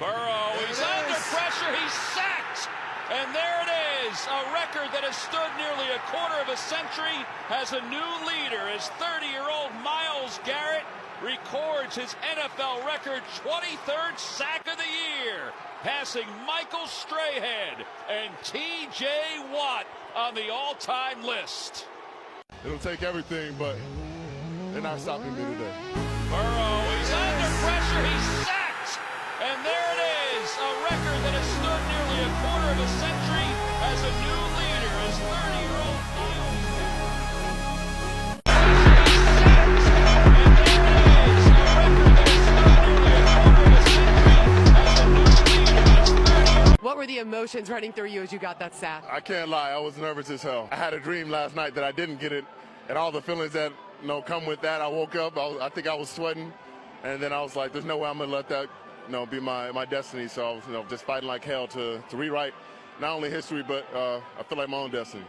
Burrow, he's under pressure, he's sacked! And there it is, a record that has stood nearly a quarter of a century has a new leader as 30-year-old Myles Garrett records his NFL record 23rd sack of the year, passing Michael Strahan and T.J. Watt on the all-time list. It'll take everything, but they're not stopping me today. Burrow, he's under pressure, he's sacked! And there it is, a record that has stood nearly a quarter of a century as a new leader as 30-year-old Myles Garrett. What were the emotions running through you as you got that sack? I can't lie, I was nervous as hell. I had a dream last night that I didn't get it, and all the feelings that come with that. I woke up, I think I was sweating, and then I was like, there's no way I'm gonna let that be my destiny. So I was just fighting like hell to rewrite not only history, but I feel like my own destiny.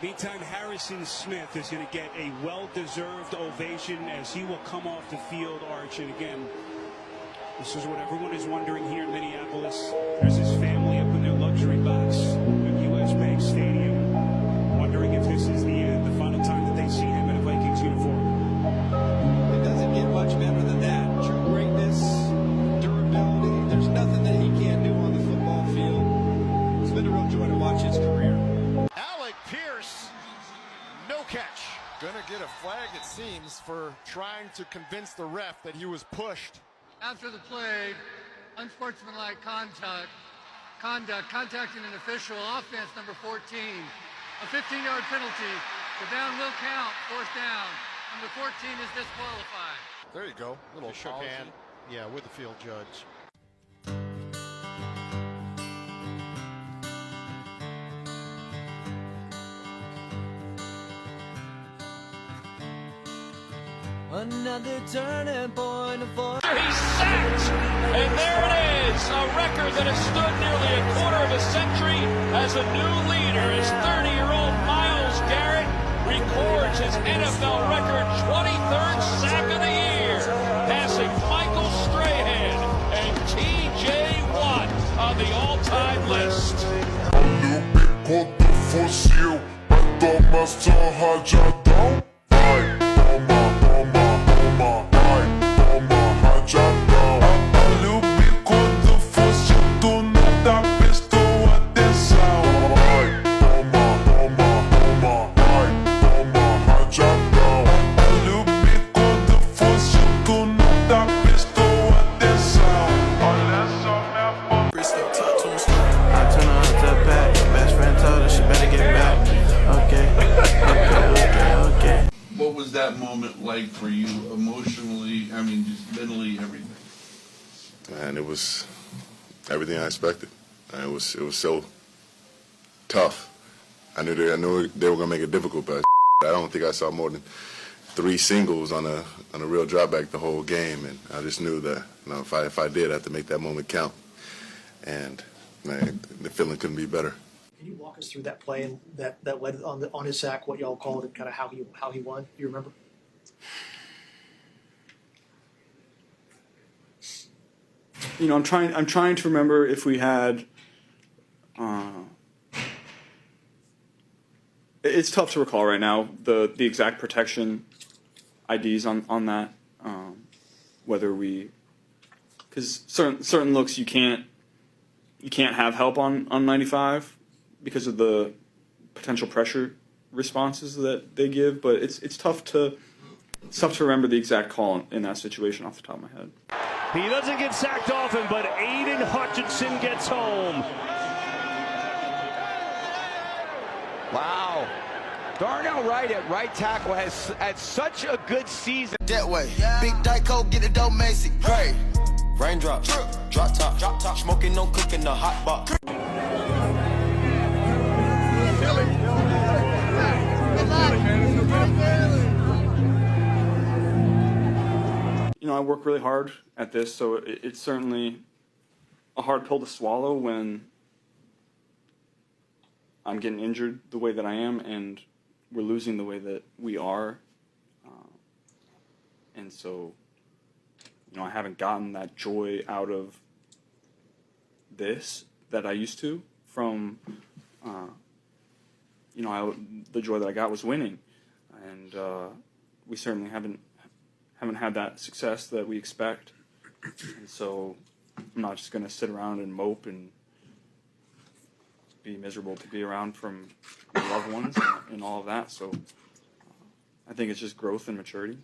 Meantime, Harrison Smith is going to get a well-deserved ovation as he will come off the field arch. And again, this is what everyone is wondering here in Minneapolis. There's his family up in their luxury box at U.S. Bank Stadium, wondering if this is the end, the final time that they see him in a Vikings uniform. It doesn't get much better than that. True greatness, durability. There's nothing that he can't do on the football field. It's been a real joy to watch his career. Pierce, no catch. Gonna get a flag, it seems, for trying to convince the ref that he was pushed. After the play, unsportsmanlike conduct, contacting an official, offense number 14, a 15-yard penalty. The down will count, fourth down. Number 14 is disqualified. There you go, little shook hand. Yeah, with the field judge. Another turning point for he's sacked! And there it is, a record that has stood nearly a quarter of a century as a new leader as 30-year-old Myles Garrett records his NFL record 23rd sack of the year, passing Michael Strahan and T.J. Watt on the all-time list. What was that moment like for you emotionally, I mean, just mentally, everything? And it was everything I expected. And it was so tough. I knew they were gonna make it difficult, but I don't think I saw more than 3 singles on a real drawback the whole game, and I just knew that if I did, I had to make that moment count. And man, the feeling couldn't be better. Can you walk us through that play and that led on his sack, what y'all called it, kind of how he won? Do you remember? I'm trying to remember if we had. It's tough to recall right now the exact protection IDs on that. Whether we, because certain looks you can't have help on 95. Because of the potential pressure responses that they give, but it's tough to remember the exact call in that situation off the top of my head. He doesn't get sacked often, but Aiden Hutchinson gets home. Wow. Darnell Wright at right tackle has had such a good season. that way. Big Dyko, get the dough, Macy. Great. Raindrops, drop top, smoking, no cooking, the hot box. I work really hard at this, so it's certainly a hard pill to swallow when I'm getting injured the way that I am and we're losing the way that we are. And so, I haven't gotten that joy out of this that I used to from, the joy that I got was winning. And we certainly haven't had that success that we expect. And so I'm not just going to sit around and mope and be miserable to be around from my loved ones and all of that. So I think it's just growth and maturity.